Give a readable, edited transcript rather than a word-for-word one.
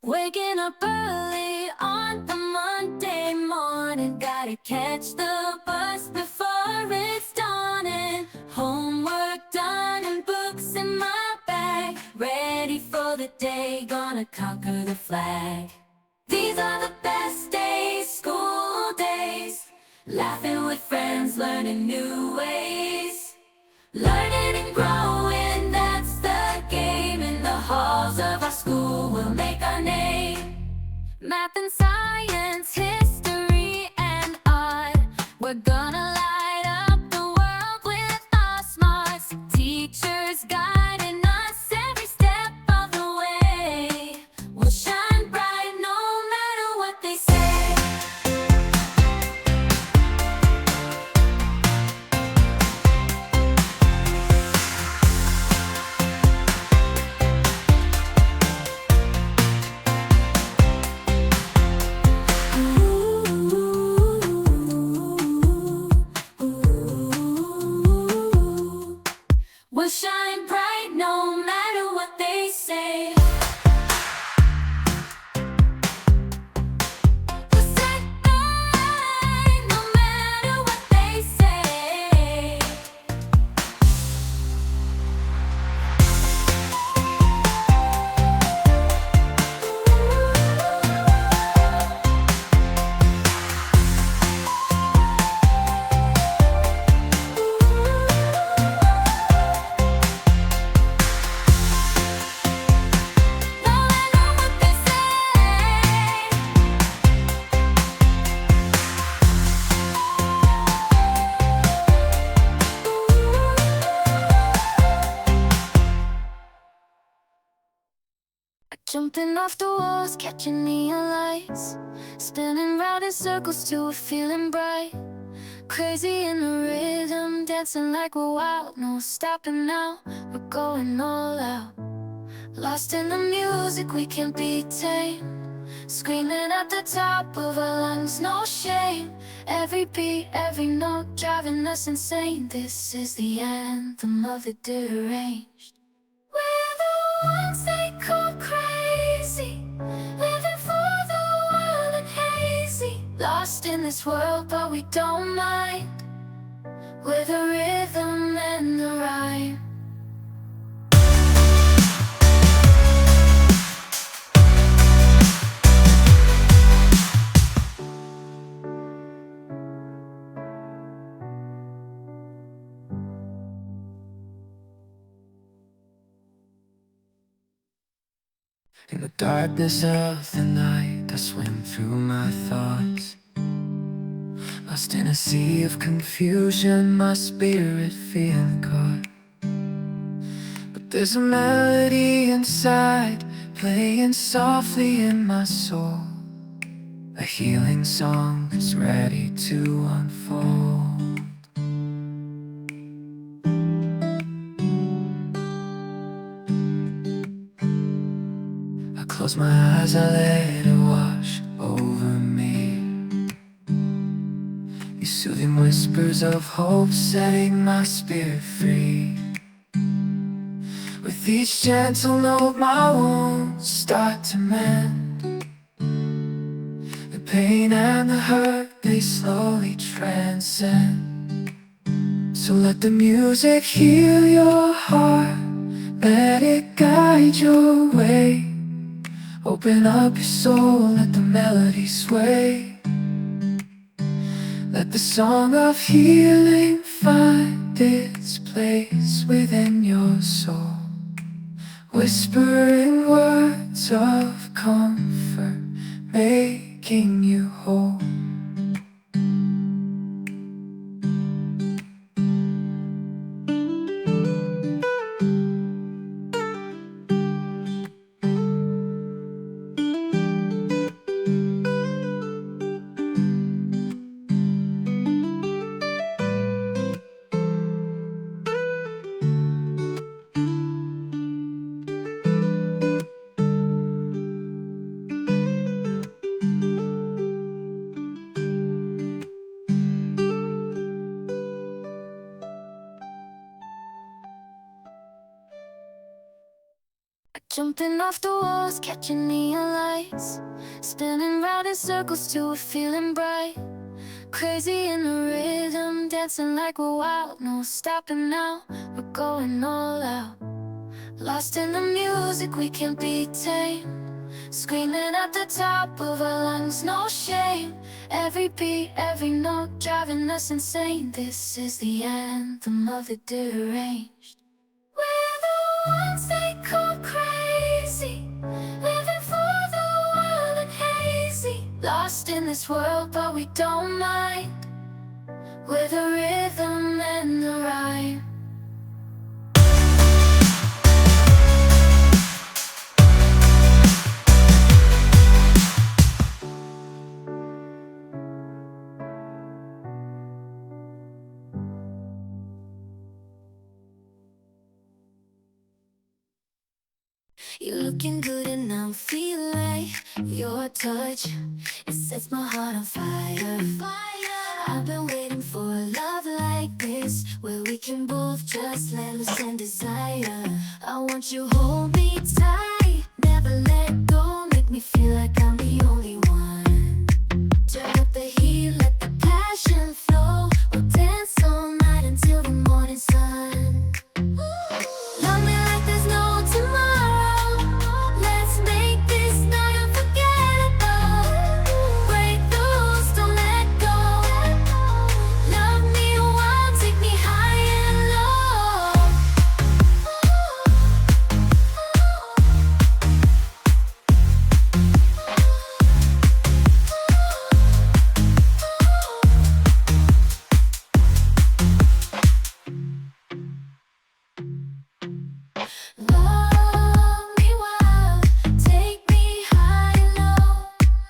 Waking up early on the Monday morning, gotta catch the bus before it's dawning. Homework done and books in my bag, ready for the day, gonna conquer the flag. These are the best days, school days, laughing with friends, learning new ways. Learning and growing, that's the game. In the halls of our school we'll make our name. Math and science, history and art, we're gonna light up the world with our smarts. Teachers guiding us every step of the way. We'll shine bright no matter what they say. We'll shine bright no matter what they say. We'll set bright no matter what they say. Jumping off the walls, catching neon lights, spinning round in circles till we're feeling bright. Crazy in the rhythm, dancing like we're wild. No stopping now, we're going all out. Lost in the music, we can't be tamed, screaming at the top of our lungs, no shame. Every beat, every note, driving us insane. This is the anthem of the deranged. We're the ones they call crazy, living for the wild and hazy. Lost in this world, but we don't mind. We're the rhythm and the rhyme. In the darkness of the night, I swim through my thoughts, lost in a sea of confusion, my spirit feeling caught. But there's a melody inside, playing softly in my soul, a healing song that's ready to unfold. I close my eyes, I let it wash over me. These soothing whispers of hope, setting my spirit free. With each gentle note, my wounds start to mend. The pain and the hurt, they slowly transcend. So let the music heal your heart, let it guide your way. Open up your soul, let the melody sway. Let the song of healing find its place within your soul, whispering words of comfort, making you whole. Jumping off the walls, catching neon lights, spinning round in circles till we're feeling bright. Crazy in the rhythm, dancing like we're wild. No stopping now, we're going all out. Lost in the music, we can't be tamed. Screaming at the top of our lungs, no shame. Every beat, every note, driving us insane. This is the anthem of the deranged. We're the ones they call crazy, living for the wild and hazy. Lost in this world, but we don't mind. We're the rhythm and the rhyme. You're looking good and I'm feeling like your touch, it sets my heart on fire. I've been waiting for a love like this, where we can both just let loose and desire. I want you hold me tight, never let go, make me feel like I'm the only one. Turn up the heat, let the passion flow, we'll dance all night until the morning sun. Love me like there's no tomorrow, let's make this night unforgettable. Break the rules, don't let go. Love me wild, take me high and low. Love